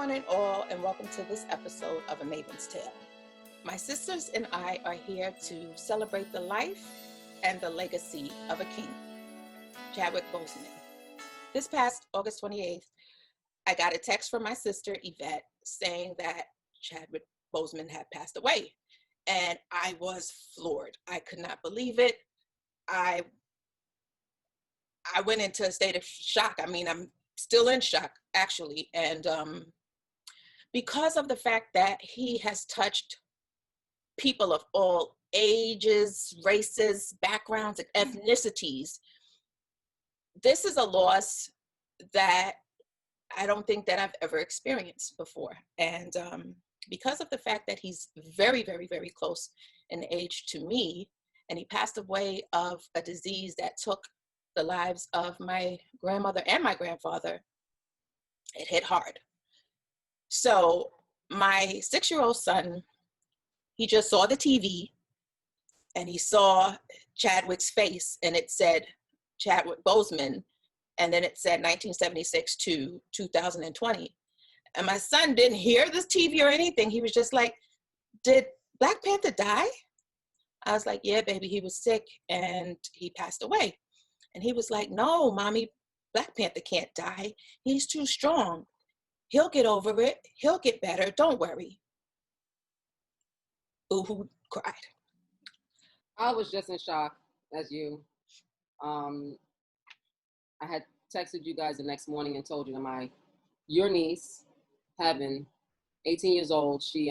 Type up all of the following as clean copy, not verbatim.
one and all, and welcome to this episode of A Maven's Tale. My sisters and I are here to celebrate the life and the legacy of a king, Chadwick Boseman. This past August 28th, I got a text from my sister, Yvette, saying that Chadwick Boseman had passed away. And I was floored. I could not believe it. I went into a state of shock. I mean, I'm still in shock, actually. And because of the fact that he has touched people of all ages, races, backgrounds, and ethnicities, this is a loss that I don't think that I've ever experienced before. And because of the fact that he's very, very, very close in age to me, and he passed away of a disease that took the lives of my grandmother and my grandfather, it hit hard. So my 6-year-old son, he just saw the TV and he saw Chadwick's face, and it said Chadwick Boseman, and then it said 1976 to 2020. And my son didn't hear this TV or anything. He was just like, did Black Panther die? I was like, yeah, baby, he was sick and he passed away. And he was like, no, mommy, Black Panther can't die. He's too strong. He'll get over it. He'll get better. Don't worry. Boo-hoo cried. I was just in shock as you. I had texted you guys the next morning and told you that your niece, Heaven, 18 years old, she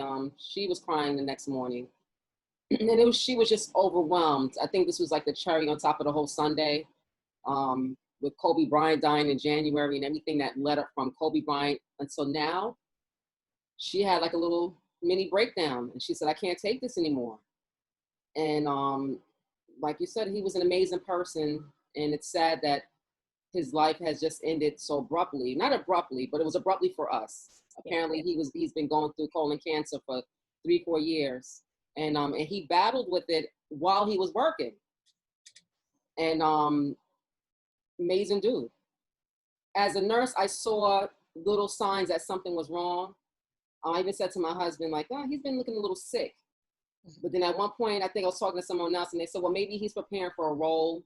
was crying the next morning. And she was just overwhelmed. I think this was like the cherry on top of the whole Sunday. With Kobe Bryant dying in January and everything that led up from Kobe Bryant until now, she had like a little mini breakdown, and she said, I can't take this anymore. And like you said, he was an amazing person, and it's sad that his life has just ended so abruptly. Not abruptly, but it was abruptly for us. Apparently he's been going through colon cancer for 3-4 years, and he battled with it while he was working. And amazing dude. As a nurse, I saw little signs that something was wrong. I even said to my husband, like, oh, he's been looking a little sick. But then at one point, I think I was talking to someone else, and they said, well, maybe he's preparing for a role.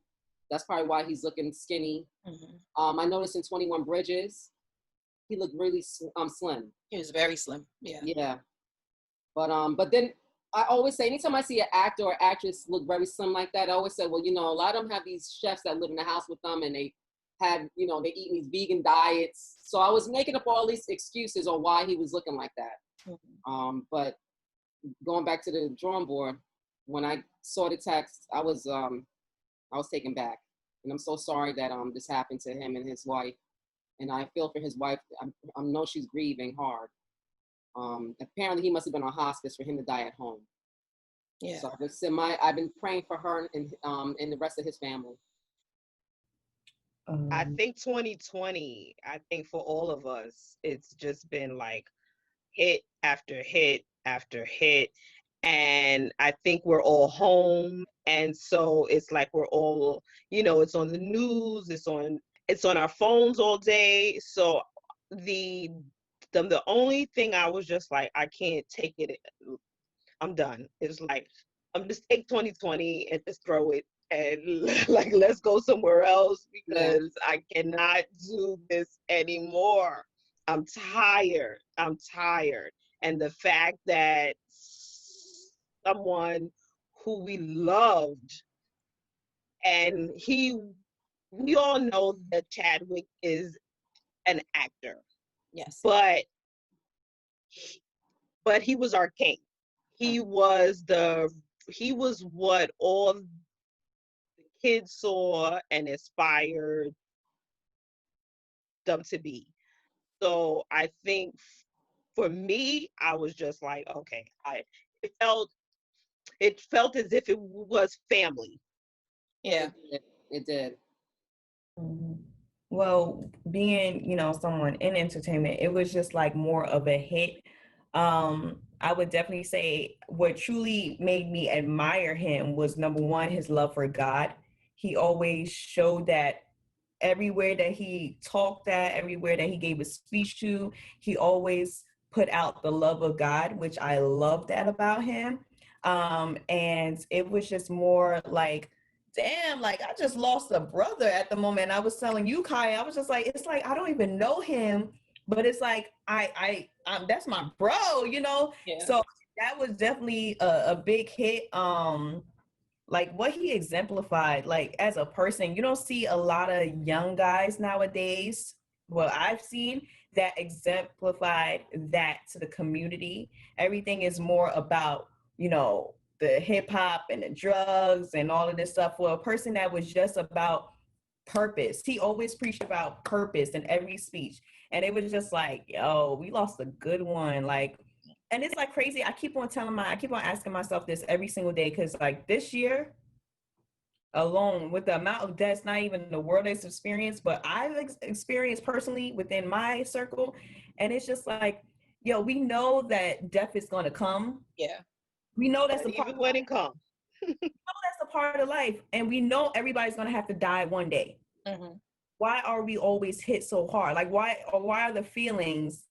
That's probably why he's looking skinny. Mm-hmm. I noticed in 21 Bridges, he looked really slim. He was very slim, yeah. Yeah. But then I always say, anytime I see an actor or actress look very slim like that, I always say, well, a lot of them have these chefs that live in the house with them, and they have, they eat these vegan diets. So I was making up all these excuses on why he was looking like that. Mm-hmm. But going back to the drawing board, when I saw the text, I was taken back, and I'm so sorry that this happened to him and his wife. And I feel for his wife. I know she's grieving hard. Apparently he must have been on hospice for him to die at home. Yeah. So I've been praying for her and the rest of his family. I think 2020, I think for all of us, it's just been like hit after hit after hit. And I think we're all home. And so it's like we're all, it's on the news, it's on our phones all day. So the only thing I was just like, I can't take it. I'm done. It's like, I'm just take 2020 and just throw it and like, let's go somewhere else because I cannot do this anymore. I'm tired. And the fact that someone who we loved, and we all know that Chadwick is an actor. Yes. But he was our king. He was what all the kids saw and aspired them to be. So I think for me, I was just like, okay, it felt as if it was family. Yeah. It did. Mm-hmm. Well, being, someone in entertainment, it was just like more of a hit. I would definitely say what truly made me admire him was, number one, his love for God. He always showed that everywhere that he talked at, everywhere that he gave a speech to, he always put out the love of God, which I love that about him. And it was just more like, damn, like I just lost a brother at the moment. I was telling you, Kai, I was just like, it's like I don't even know him, but it's like that's my bro, you know. Yeah. So that was definitely a big hit. Like what he exemplified, like as a person, you don't see a lot of young guys nowadays. Well, I've seen that exemplified that to the community. Everything is more about, you know, the hip hop and the drugs and all of this stuff. For a person that was just about purpose, he always preached about purpose in every speech. And it was just like, yo, we lost a good one. Like, and it's like crazy. I keep on asking myself this every single day. Cause like this year alone, with the amount of deaths, not even the world has experienced, but I've experienced personally within my circle. And it's just like, yo, we know that death is going to come. Yeah. We know that's But a part even when it comes. we know that's a part of life. And we know everybody's going to have to die one day. Mm-hmm. Why are we always hit so hard? Like why are the feelings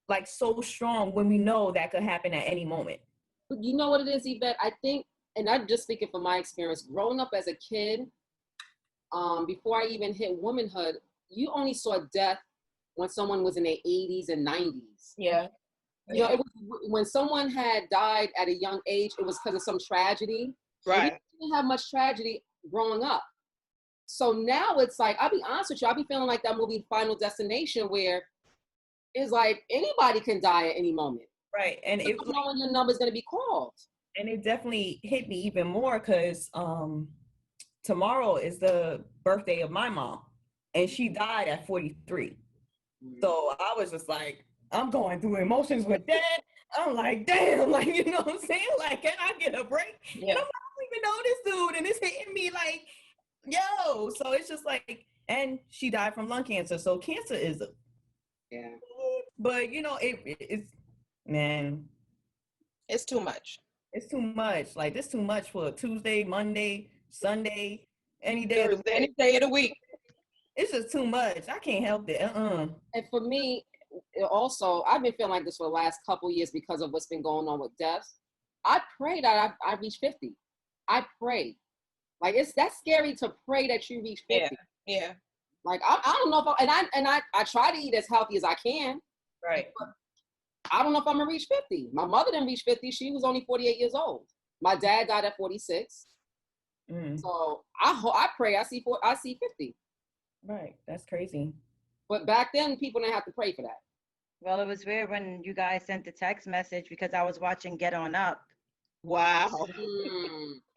like so strong when we know that could happen at any moment? You know what it is, Yvette? I think, and I'm just speaking from my experience, growing up as a kid, before I even hit womanhood, you only saw death when someone was in their 80s and 90s. Yeah. You know, it was, when someone had died at a young age, it was because of some tragedy. Right. We didn't have much tragedy growing up. So now it's like, I'll be honest with you, I'll be feeling like that movie Final Destination, where it's like anybody can die at any moment. Right. And you don't know when your number's going to be called. And it definitely hit me even more because tomorrow is the birthday of my mom, and she died at 43. So I was just like, I'm going through emotions with that. I'm like, damn, like, you know what I'm saying? Like, can I get a break? Yeah. And I'm like, I don't even know this dude, and it's hitting me like, yo. So it's just like, and she died from lung cancer. So cancer is yeah. But you know, it's, man, it's too much. It's too much. Like, this too much for Tuesday, Monday, Sunday, any day of the Any day of the week. It's just too much. I can't help it. And for me, also, I've been feeling like this for the last couple years because of what's been going on with deaths. I pray that I reach 50. I pray. Like, that's scary to pray that you reach 50. Yeah. Like, I don't know if I try to eat as healthy as I can. Right. But I don't know if I'm gonna reach 50. My mother didn't reach 50. She was only 48 years old. My dad died at 46. So I pray I see 50. Right. That's crazy. But back then, people didn't have to pray for that. Well, it was weird when you guys sent the text message because I was watching Get On Up. Wow.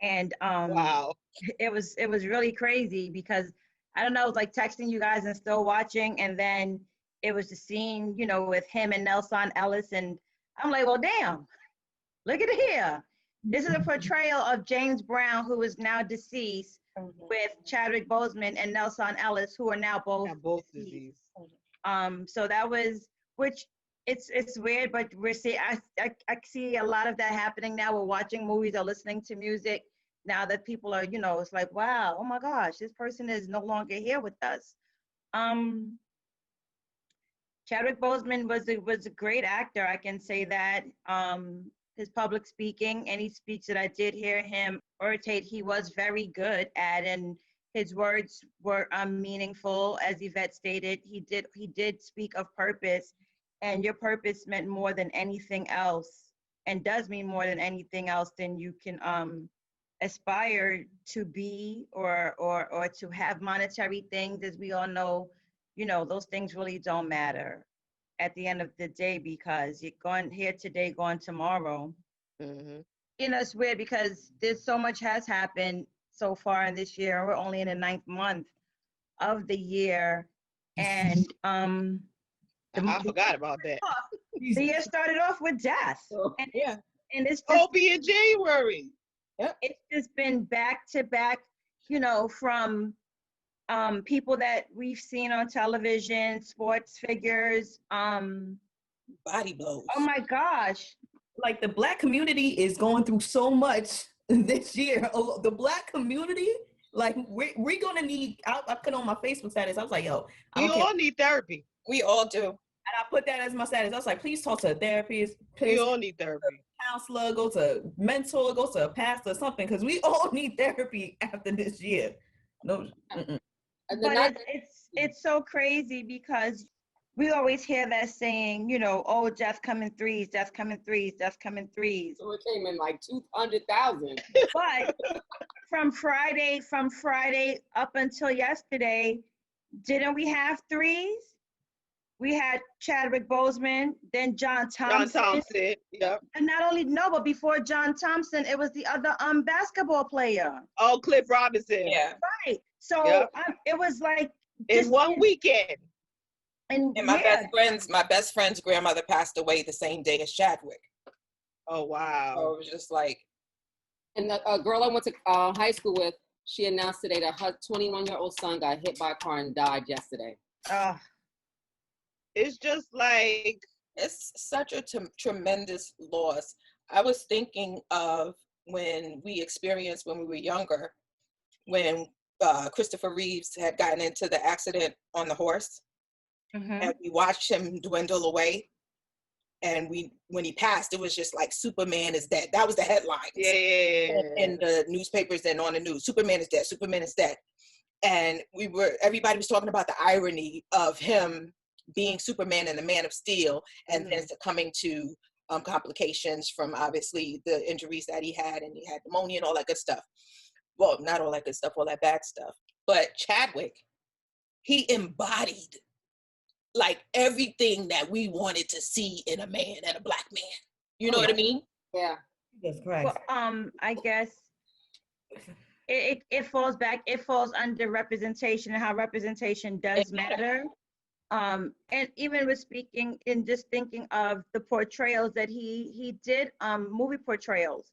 And wow. It was really crazy because I don't know, it was like texting you guys and still watching, and then it was the scene, you know, with him and Nelson Ellis, and I'm like, well, damn, look at it here. This is a portrayal of James Brown, who is now deceased, with Chadwick Boseman and Nelson Ellis, who are now both deceased. So that was, which it's weird, but we're seeing, I see a lot of that happening now. We're watching movies or listening to music now that people are, you know, it's like, wow, oh my gosh, this person is no longer here with us. Chadwick Boseman was a great actor. I can say that. His public speaking, any speech that I did hear him orientate, he was very good at, and his words were meaningful. As Yvette stated, he did speak of purpose, and your purpose meant more than anything else, and does mean more than anything else than you can aspire to be or to have monetary things. As we all know, you know, those things really don't matter at the end of the day, because you're going here today, gone tomorrow. Mm-hmm. You know, it's weird because there's so much has happened so far in this year. We're only in the 9th month of the year. And I forgot about that. The year started off with death. And, and it's just, be in January. Yep. It's just been back to back, you know, from people that we've seen on television, sports figures, body blows. Oh my gosh. Like, the Black community is going through so much this year. The Black community, Like we're gonna need. I put on my Facebook status. I was like, yo, I We don't care. all need therapy. We all do. And I put that as my status. I was like, please talk to a therapist. We Please all need therapy. counselor, go to a mentor, go to a pastor, something, because we all need therapy after this year. No, But it's so crazy because we always hear that saying, you know, oh, death come in threes, death come in threes, death come in threes. So it came in like 200,000. But from Friday up until yesterday, didn't we have threes? We had Chadwick Boseman, then John Thompson. Yep. And not only, no, but before John Thompson, it was the other basketball player. Oh, Cliff Robinson. Yeah. Right. So Yep. it was like In one weekend. And my best friend's grandmother passed away the same day as Chadwick. Oh, wow. So it was just like. And the girl I went to high school with, she announced today that her 21-year-old son got hit by a car and died yesterday. It's just like. It's such a tremendous loss. I was thinking of when we experienced when we were younger, when Christopher Reeves had gotten into the accident on the horse, and we watched him dwindle away. And when he passed, it was just like Superman is dead. That was the headlines. Yeah. In the newspapers and on the news. Superman is dead. Superman is dead. And everybody was talking about the irony of him being Superman and the Man of Steel, and then succumbing to complications from obviously the injuries that he had, and he had pneumonia and all that good stuff. Well, not all that good stuff, all that bad stuff. But Chadwick, he embodied like everything that we wanted to see in a man and a Black man. You know what I mean? Yeah. that's correct. Well, I guess it falls under representation and how representation does matter. And even with speaking and just thinking of the portrayals that he did, movie portrayals.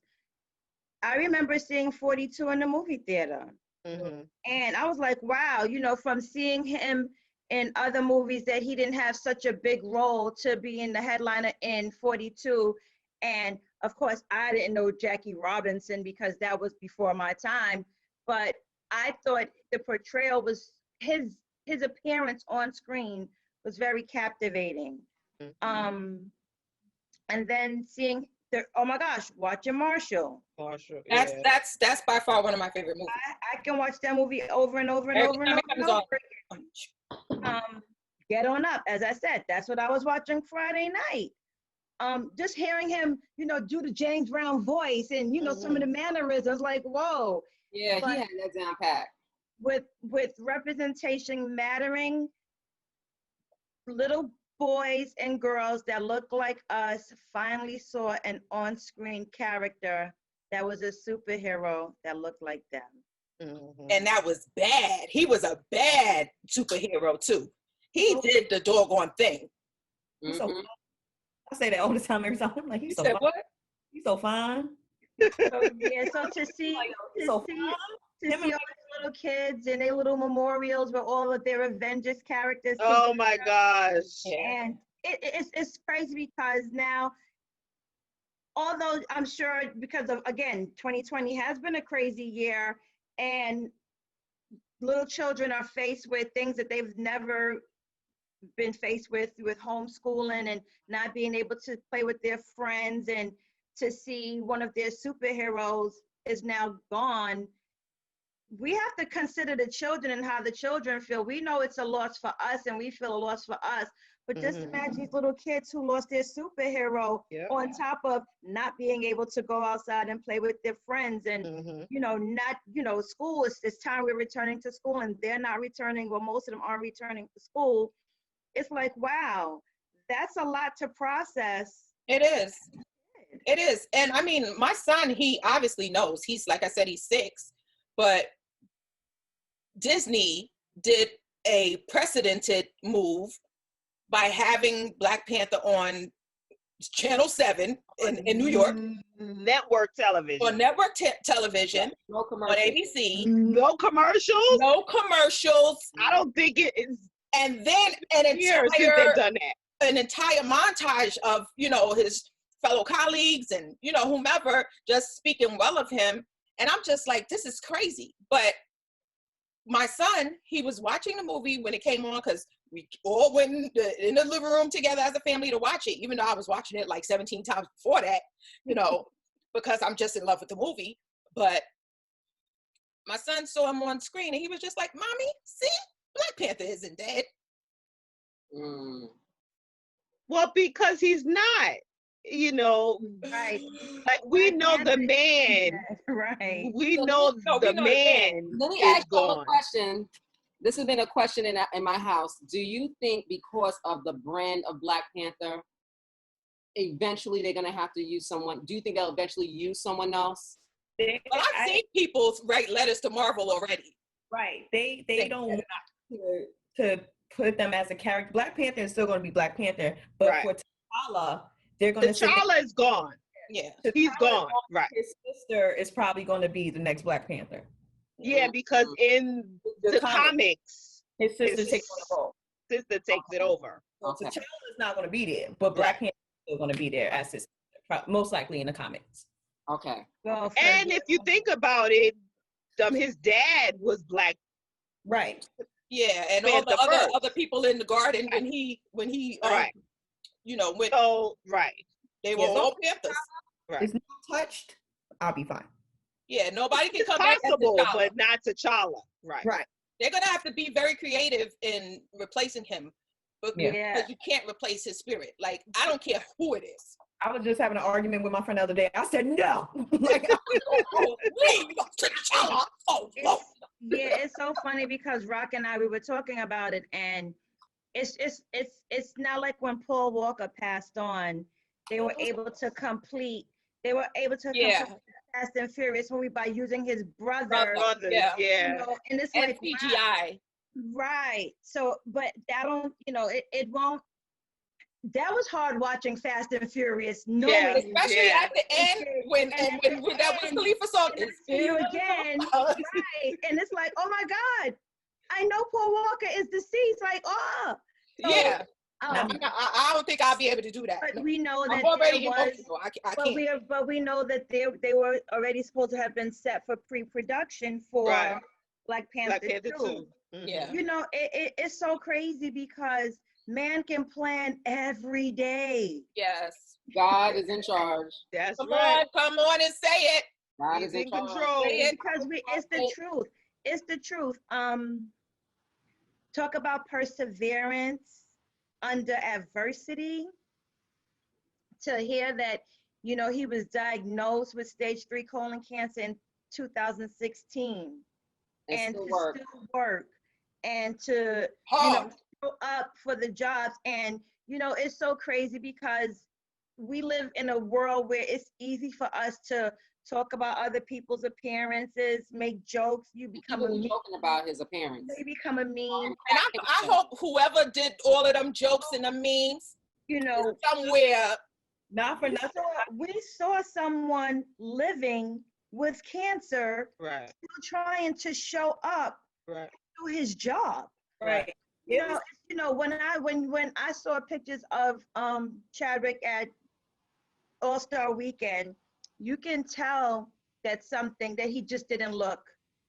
I remember seeing 42 in the movie theater. And I was like, wow, you know, from seeing him in other movies that he didn't have such a big role to be in the headliner in 42. And of course, I didn't know Jackie Robinson because that was before my time, but I thought the portrayal was his appearance on screen was very captivating. And then seeing oh my gosh, watching Marshall. Yeah. That's by far one of my favorite movies. I can watch that movie over and over and over and over. Get On Up, as I said, that's what I was watching Friday night. Just hearing him, you know, do the James Brown voice and, you know, some of the mannerisms, like, whoa. Yeah, he had that down pat. With representation mattering, little boys and girls that look like us finally saw an on-screen character that was a superhero that looked like them. And that was bad. He was a bad superhero too. He did the doggone thing. So, I say that all the time. Every time I'm like, he's so fine. What? He's so fine. So yeah, so to see all these little kids and their little memorials with all of their Avengers characters. Oh my gosh. And it's crazy because now, although I'm sure because of, again, 2020 has been a crazy year, and little children are faced with things that they've never been faced with homeschooling and not being able to play with their friends, and to see one of their superheroes is now gone. We have to consider the children and how the children feel. We know it's a loss for us and we feel a loss for us, but just imagine these little kids who lost their superhero on top of not being able to go outside and play with their friends, and school is this time we're returning to school and they're not returning, or most of them aren't returning to school. It's like, wow, that's a lot to process. It is. And I mean, my son, he obviously knows. He's, like I said, he's 6, but Disney did a precedented move by having Black Panther on Channel 7 in New York. Network television. On network television. No commercials. On ABC. No commercials? No commercials. I don't think it is. And then an entire montage of, you know, his fellow colleagues and, you know, whomever just speaking well of him. And I'm just like, this is crazy. But my son, he was watching the movie when it came on, because we all went in the living room together as a family to watch it, even though I was watching it like 17 times before that, because I'm just in love with the movie. But my son saw him on screen and he was just like, Mommy, see, Black Panther isn't dead. Well, because he's not, Right. like we know the man. Right. We know the man Let me is ask you a gone. question. This has been a question in my house. Do you think because of the brand of Black Panther, eventually they're going to have to use someone? Do you think they'll eventually use someone else? Well, I've seen people write letters to Marvel already. Right. They don't want to put them as a character. Black Panther is still going to be Black Panther, but Right. for T'Challa, they're going to say T'Challa is gone. Yeah. He's gone. Right. his sister is probably going to be the next Black Panther. Yeah, because in the comics, his sister takes on the role. Sister takes it over. So Okay. T'Challa is not going to be there, but Black Panther is still going to be there as his most likely in the comics. Okay. Well, And if you think about it, his dad was Black. Right. Yeah, and all the other people in the garden when he Right. went. Oh, right. They were all Panthers. Right. It's not touched, I'll be fine. Yeah, nobody can It's come back as possible, T'Challa. but not T'Challa. Right. Right. They're gonna have to be very creative in replacing him, because you can't replace his spirit. Like, I don't care who it is. I was just having an argument with my friend the other day. I said no. Yeah, it's so funny because Rock and I, we were talking about it, and it's not like when Paul Walker passed on, they were able to complete Fast and Furious movie by using his brother. Yeah. And it's And like CGI. Right. So, but that don't, it won't. That was hard watching Fast and Furious, knowing, especially at the end when that was Khalifa song. You again, right? And it's like, oh my God, I know Paul Walker is deceased. Like, oh, so, yeah. I don't think I'll be able to do that. But we know that I'm already emotional. I can't. But we know that they were already supposed to have been set for pre-production for Black Panther 2. Mm-hmm. Yeah. It's so crazy because man can plan every day. Yes. God is in charge. That's come right. Come on and say it. God He's is in control. Because it's the truth. It's the truth. Talk about perseverance under adversity. To hear that, he was diagnosed with stage 3 colon cancer in 2016, and to still work and to show up for the jobs. And it's so crazy because we live in a world where it's easy for us to talk about other people's appearances, make jokes. You become a meme. Joking about his appearance. They become a meme. And I hope whoever did all of them jokes and the memes, somewhere. Not for nothing. We saw someone living with cancer, right, still trying to show up, right, do his job. Right. When I saw pictures of Chadwick at All-Star Weekend, you can tell that's something that he just didn't look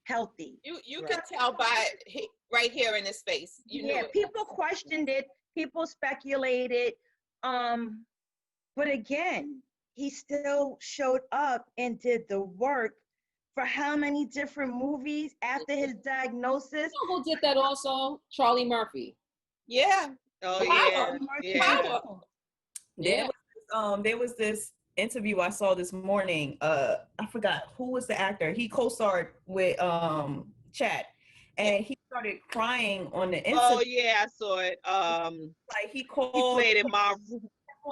healthy. You can tell by right here in his face. People questioned it, people speculated, but again, he still showed up and did the work for how many different movies after his diagnosis. You know who did that also? Charlie Murphy. Yeah. Oh, yeah. There was this interview I saw this morning. I forgot who was the actor. He co-starred with Chad, and he started crying on the interview. Oh yeah, I saw it. Like he called. He played in Marvel.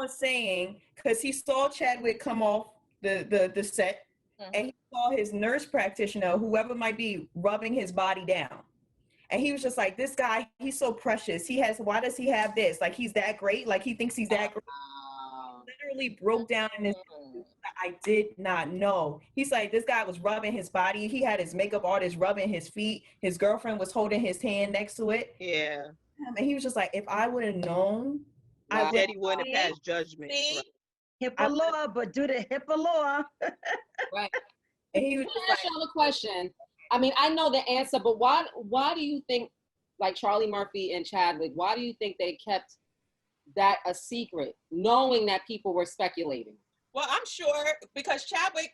Saying because he saw Chadwick come off the set, and he saw his nurse practitioner, whoever might be, rubbing his body down, and he was just like, this guy, he's so precious. Why does he have this? Like, he's that great? Like, he thinks he's that great? Literally broke down in this. I did not know. He's like, this guy was rubbing his body. He had his makeup artist rubbing his feet. His girlfriend was holding his hand next to it. Yeah. And he was just like, if I would have known, I said he wouldn't have passed judgment. HIPAA law, but do the HIPAA law. Right. And he was just like, a question. I mean, I know the answer, but why do you think, like Charlie Murphy and Chadwick, why do you think they kept that a secret, knowing that people were speculating? Well, I'm sure because Chadwick,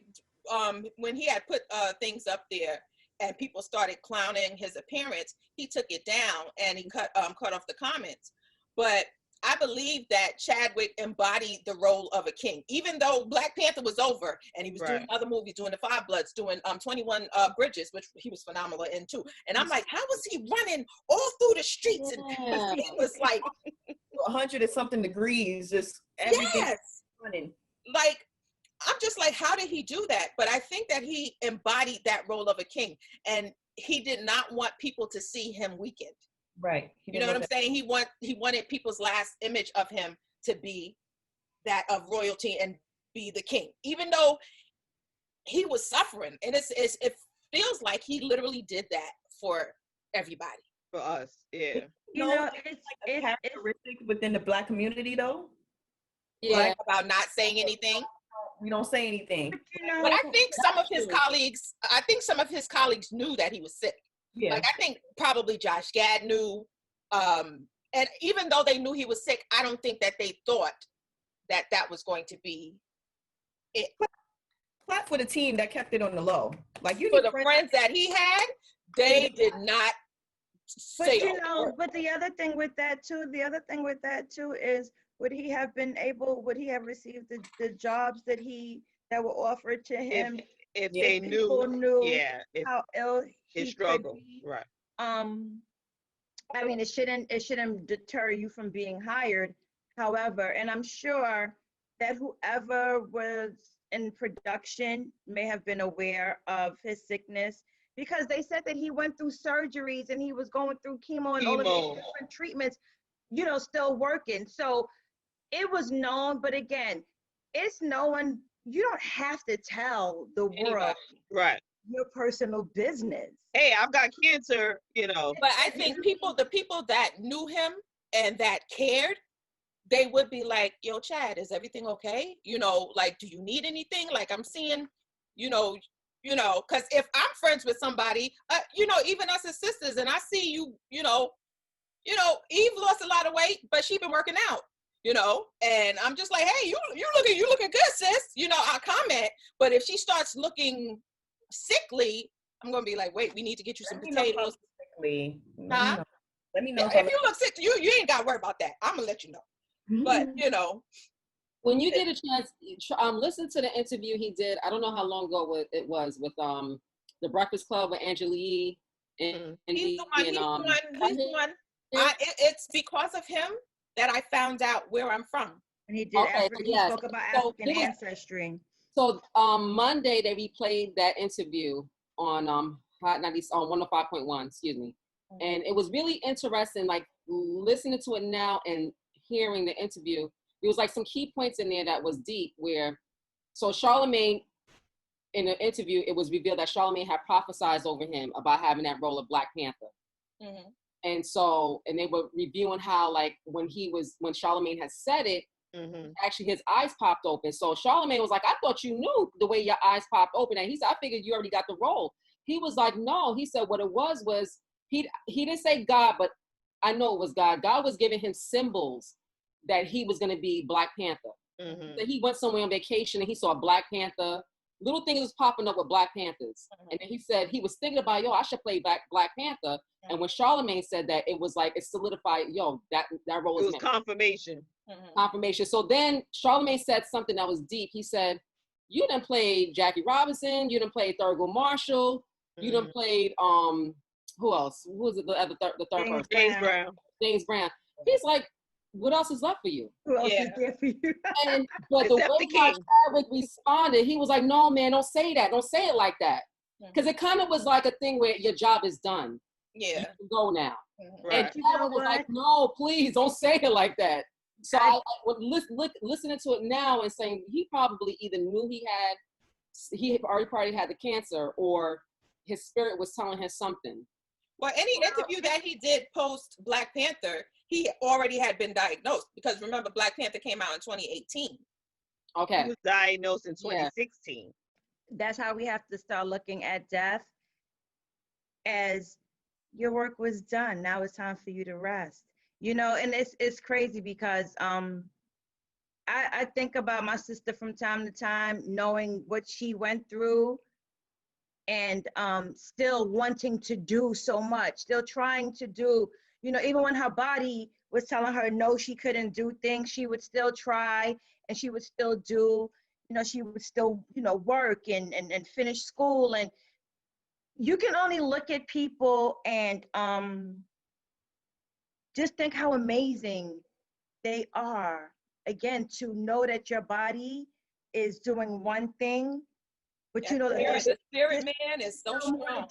when he had put things up there and people started clowning his appearance, he took it down and he cut off the comments. But I believe that Chadwick embodied the role of a king, even though Black Panther was over and he was doing other movies, doing The Five Bloods, doing 21 Bridges, which he was phenomenal in too. And I'm like, how was he running all through the streets? Yeah. And he was like 100 and something degrees, just everything running. Like, I'm just like, how did he do that? But I think that he embodied that role of a king, and he did not want people to see him weakened. Right. You know what I'm saying? He wanted people's last image of him to be that of royalty and be the king, even though he was suffering. And it feels like he literally did that for everybody. For us, yeah. You know, it's like a characteristic within the Black community, though. Yeah. Like, about not saying anything. We don't say anything. But I think some of his colleagues knew that he was sick. Yeah. Like, I think probably Josh Gad knew. And even though they knew he was sick, I don't think that they thought that that was going to be it. Clap for the team that kept it on the low. Like, you For the friends that he had, they did not say. But you know, but the other thing with that too is, would he have received the jobs that were offered to him if they knew how ill his he struggle, could be? right? I mean, it shouldn't deter you from being hired. However, and I'm sure that whoever was in production may have been aware of his sickness, because they said that he went through surgeries and he was going through chemo and all of these different treatments, you know, still working. So it was known, but again, it's known. You don't have to tell the world your personal business. Hey, I've got cancer, you know. But I think the people that knew him and that cared, they would be like, yo, Chad, is everything okay? You know, like, do you need anything? Like, I'm seeing, you know, because if I'm friends with somebody, you know, even us as sisters, and I see you, you know, Eve lost a lot of weight, but she been working out, you know, and I'm just like, hey, you looking good, sis. You know, I'll comment. But if she starts looking sickly, I'm gonna be like, wait, we need to get you some potatoes. Huh? Let me know. If you look sick, you ain't got to worry about that. I'm gonna let you know. But you know, when you get a chance, listen to the interview he did. I don't know how long ago it was with the Breakfast Club with Angela Yee and he's the one. It's because of him that I found out where I'm from. And he did. He spoke about African ancestry. So Monday they replayed that interview on Hot 90 on 105.1. Excuse me, and it was really interesting. Like, listening to it now and hearing the interview, there was like some key points in there that was deep. So Charlemagne, in the interview, it was revealed that Charlemagne had prophesied over him about having that role of Black Panther. Mm-hmm. And they were reviewing how, like, when Charlemagne had said it, actually his eyes popped open. So Charlemagne was like, I thought you knew the way your eyes popped open. And he said, I figured you already got the role. He was like, no. He said what it was he didn't say God, but I know it was God. God was giving him symbols that he was going to be Black Panther. So he went somewhere on vacation and he saw a Black Panther. Little things was popping up with Black Panthers. And then he said he was thinking about, I should play Black Panther. And when Charlemagne said that, it was like, it solidified, that role is confirmation. Confirmation. So then Charlemagne said something that was deep. He said, you done played Jackie Robinson, you done played Thurgood Marshall, you done played who else? Who was it? The third person? James Brown. He's like, what else is left for you? Who else is there for you? But the way Chadwick responded, he was like, no, man, don't say that. Don't say it like that. Because it kind of was like a thing where your job is done. Yeah. You can go now. And Chadwick was like, no, please don't say it like that. So I listening to it now and saying he probably either knew he already had the cancer, or his spirit was telling him something. Well, any interview that he did post Black Panther, he already had been diagnosed, because remember, Black Panther came out in 2018. Okay. He was diagnosed in 2016. That's how we have to start looking at death. as your work was done. Now it's time for you to rest. You know, and it's crazy because I think about my sister from time to time, knowing what she went through and still wanting to do so much, still trying to do, you know, even when her body was telling her no, she couldn't do things, she would still try and she would still do, you know, she would still, you know, work and finish school. And you can only look at people and just think how amazing they are. Again, to know that your body is doing one thing, but you know that the spirit man is so strong.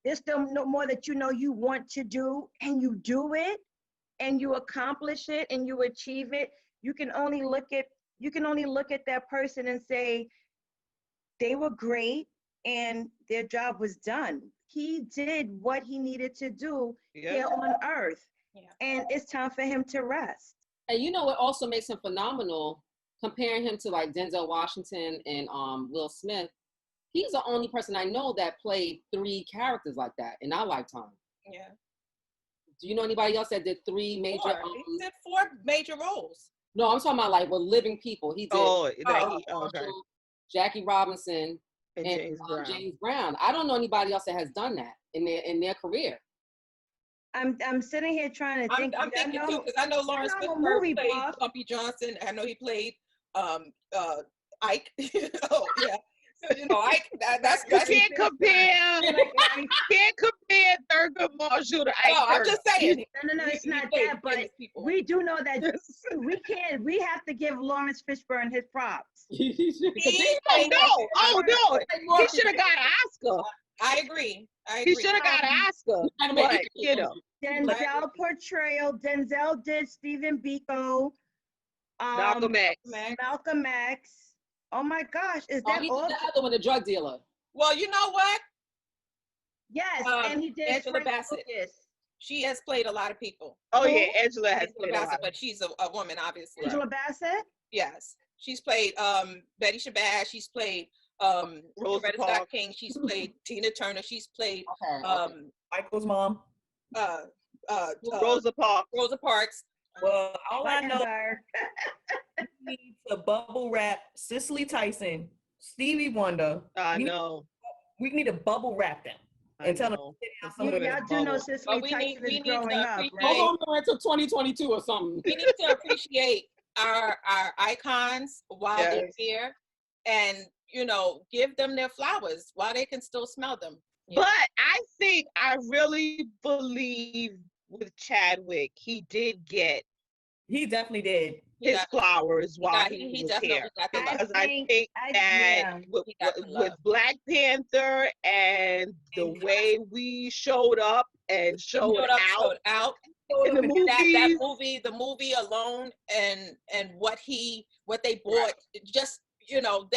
There's still no more that you know you want to do, and you do it, and you accomplish it, and you achieve it. You can only look at that person and say they were great, and their job was done. He did what he needed to do here on earth, and it's time for him to rest. And you know what also makes him phenomenal, comparing him to like Denzel Washington and Will Smith, he's the only person I know that played 3 characters like that in our lifetime. Yeah. Do you know anybody else that did 3 major? 4. He did 4 major roles. No, I'm talking about like with living people. He did Okay. Jackie Robinson and James Brown. Brown. I don't know anybody else that has done that in their career. I'm sitting here trying to think. I'm thinking too, because I know Lawrence Fishburne played Bumpy Johnson. I know he played Ike. Oh yeah. So, you know, Ike. That's you can't compare. Can't compare Thurgood Marshall to Ike. No, I'm just saying. No, it's not that. But we do know that we can't. We have to give Lawrence Fishburne his props. No. He should have got an Oscar. I agree. He should have got an Oscar. But you know. Denzel portrayal. Denzel did Stephen Biko. Malcolm X. Malcolm X. Oh my gosh, is that he all? did the other one, the drug dealer. Well, you know what? Yes, and he did Angela Bassett. She has played a lot of people. Oh yeah, Angela has played Bassett, a lot. but she's a woman, obviously. Angela Bassett? Yes. She's played Betty Shabazz. She's played Rosa Scott King. She's played Tina Turner. She's played Michael's mom. Rosa Parks. Rosa Parks. Well, all I know is we need to bubble wrap Cicely Tyson, Stevie Wonder. I know. We need to bubble wrap them and tell them. Y'all do know Cicely Tyson is growing up, right? Hold on until 2022 or something. We need to appreciate our icons while they're here, and you know, give them their flowers while they can still smell them. But I think I really believe with Chadwick, he did get. He definitely did. His flowers while he was here. Because I think that with Black Panther and the way we showed up and showed out in the movies, the movie alone, and what they brought, just you know,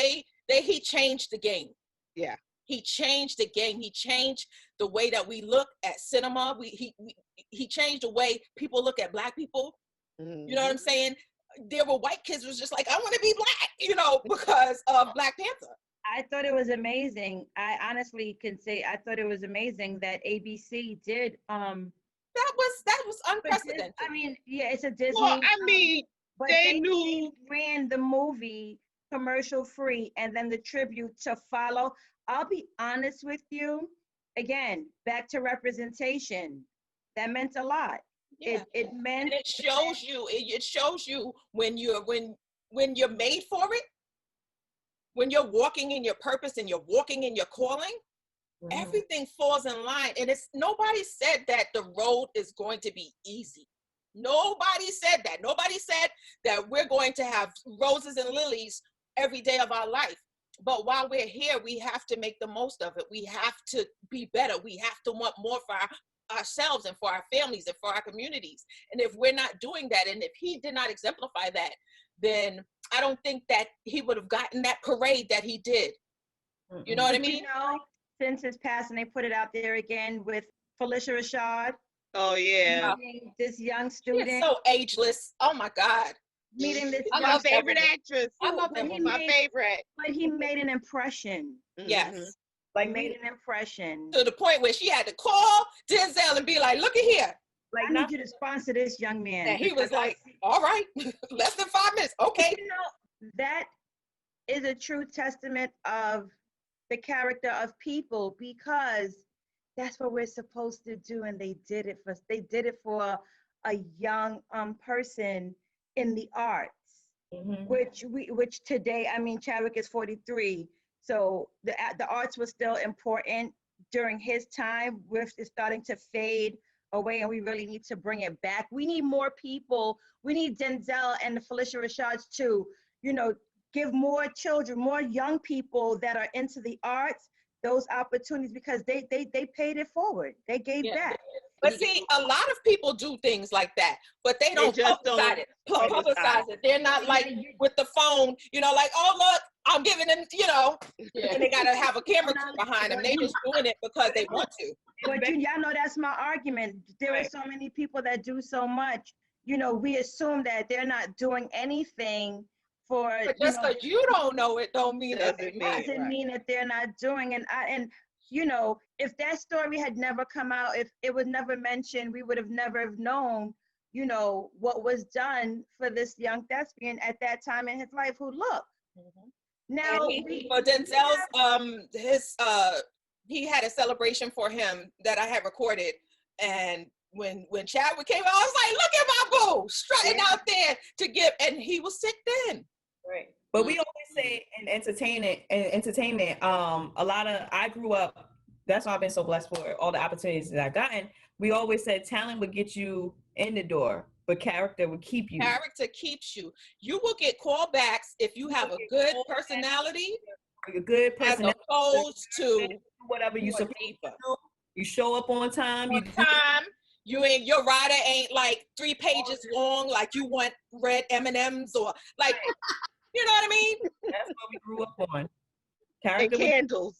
he changed the game. Yeah. He changed the game. He changed the way that we look at cinema. He changed the way people look at Black people. Mm-hmm. You know what I'm saying? There were white kids who was just like, I want to be Black, you know, because of Black Panther. I thought it was amazing. I honestly can say I thought it was amazing that ABC did. That was unprecedented. I mean, yeah, it's a Disney. Well, I mean, but they knew ran the movie commercial free and then the tribute to follow. I'll be honest with you. Again, back to representation. That meant a lot. Yeah. It meant. And it shows you. It shows you when you're made for it. When you're walking in your purpose and you're walking in your calling, everything falls in line. And nobody said that the road is going to be easy. Nobody said that. Nobody said that we're going to have roses and lilies every day of our life. But while we're here, we have to make the most of it. We have to be better. We have to want more for ourselves and for our families and for our communities. And if we're not doing that, and if he did not exemplify that, then I don't think that he would have gotten that parade that he did. You know what I mean? You know, since his passing, they put it out there again with Felicia Rashad. Oh yeah. Meeting this young student. She's so ageless. Oh my God. Meeting this my favorite actress. I love my favorite. But he made an impression. Yes. Like made an impression. To the point where she had to call Denzel and be like, look at here. Like, I need you to sponsor this young man. And he was like, all right, less than 5 minutes. Okay. You know, that is a true testament of the character of people, because that's what we're supposed to do. And they did it for a young person in the arts, which today, I mean, Chadwick is 43. So the arts was still important during his time. It's starting to fade away, and we really need to bring it back. We need more people. We need Denzel and the Felicia Rashads to, you know, give more children, more young people that are into the arts those opportunities, because they paid it forward. They gave back. But see, a lot of people do things like that, but they don't publicize it. They're not like with the phone, you know, like, oh, look, I'm giving them, you know, and they got to have a camera crew behind them. They just doing it because they want to. But y'all know that's my argument. There are so many people that do so much. You know, we assume that they're not doing anything for. But just because you don't know it, don't mean doesn't mean that they're not doing. And you know, if that story had never come out, if it was never mentioned, we would have never known, you know, what was done for this young thespian at that time in his life. Who look now for Denzel's he had a celebration for him that I had recorded, and when Chadwick came out, I was like, look at my boo strutting out there to give, and he was sick then. Right. But we always say in entertainment, I grew up, that's why I've been so blessed for all the opportunities that I've gotten. We always said talent would get you in the door, but character would keep you. Character keeps you. You will get callbacks if you have a good personality. A good personality. As opposed to whatever you supposed to do. You show up on time. Your rider ain't like 3 pages long, like you want red M&Ms or like, you know what I mean? That's what we grew up on. Character and candles.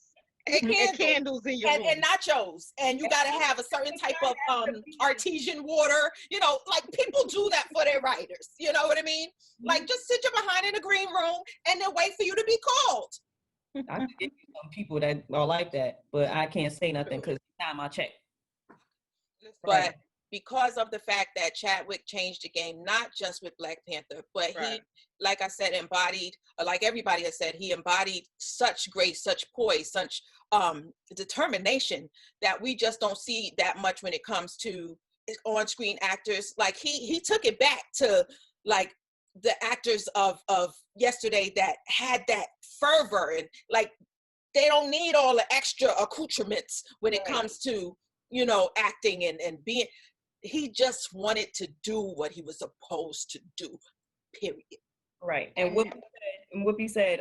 And candles in your room. And nachos. And you got to have a certain type of artesian water. You know, like people do that for their writers. You know what I mean? Like just sit you behind in the green room and then wait for you to be called. I could give you some people that are like that, but I can't say nothing because it's not my check. But because of the fact that Chadwick changed the game, not just with Black Panther, but he, like I said, embodied, like everybody has said, he embodied such grace, such poise, such determination that we just don't see that much when it comes to on-screen actors. Like he took it back to like the actors of yesterday that had that fervor, and like they don't need all the extra accoutrements when it comes to, you know, acting and being. He just wanted to do what he was supposed to do, period. Right. And Whoopi said,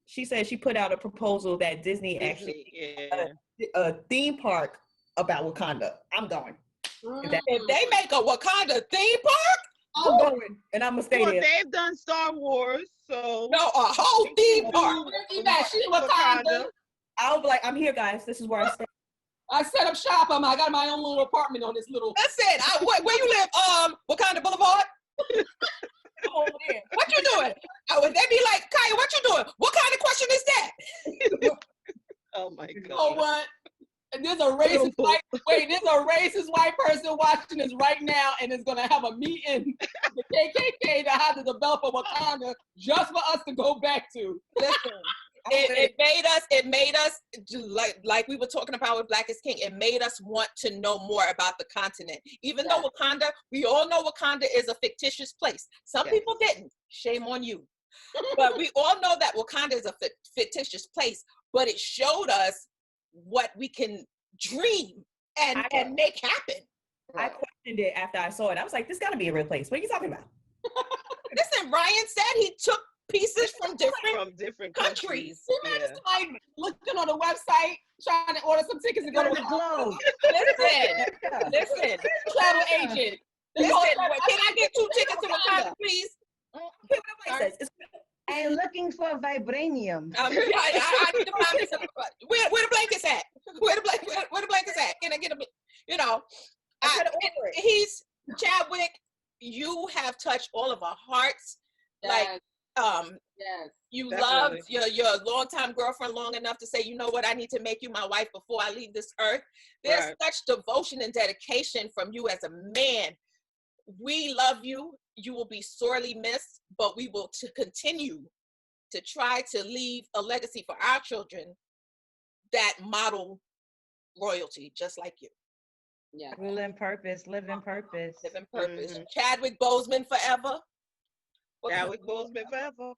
she said she put out a proposal that Disney actually a theme park about Wakanda. I'm going. If they make a Wakanda theme park, I'm going, and I'm gonna stay there. They've done Star Wars, so no, a whole theme park. She's Wakanda. I'll be like, I'm here, guys. This is where I stay. I set up shop. I got my own little apartment on this little. That's it. Where you live? Wakanda Boulevard. Over there. What you doing? Oh, and they be like, Kaya, what you doing? What kind of question is that? Oh my God. You know what? And there's a racist white person watching this right now, and is gonna have a meeting with KKK to have to develop a Wakanda just for us to go back to. Listen. It made us like we were talking about with Black is King. It made us want to know more about the continent. Even though Wakanda, we all know Wakanda is a fictitious place. Some people didn't. Shame on you. But we all know that Wakanda is a fictitious place. But it showed us what we can dream and make happen. I questioned it after I saw it. I was like, this got to be a real place. What are you talking about? Listen, Ryan said he took pieces from different countries. Imagine like looking on the website, trying to order some tickets to go to the globe. Listen, travel agent. Listen, can I get 2 tickets to Wakanda, please? And looking for vibranium. I need to find this. Where the blankets at? Where the blankets at? Can I get a? You know, he's Chadwick. You have touched all of our hearts. Like. You loved your your longtime girlfriend long enough to say, you know what, I need to make you my wife before I leave this earth. There's Right. such devotion and dedication from you as a man. We love you. You will be sorely missed, but we will continue to try to leave a legacy for our children that model royalty, just like you. Yeah. Rule in purpose, live in purpose. Live in purpose. Mhm. Chadwick Boseman forever. Chadwick Boseman forever.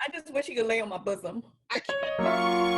I just wish he could lay on my bosom. I can't.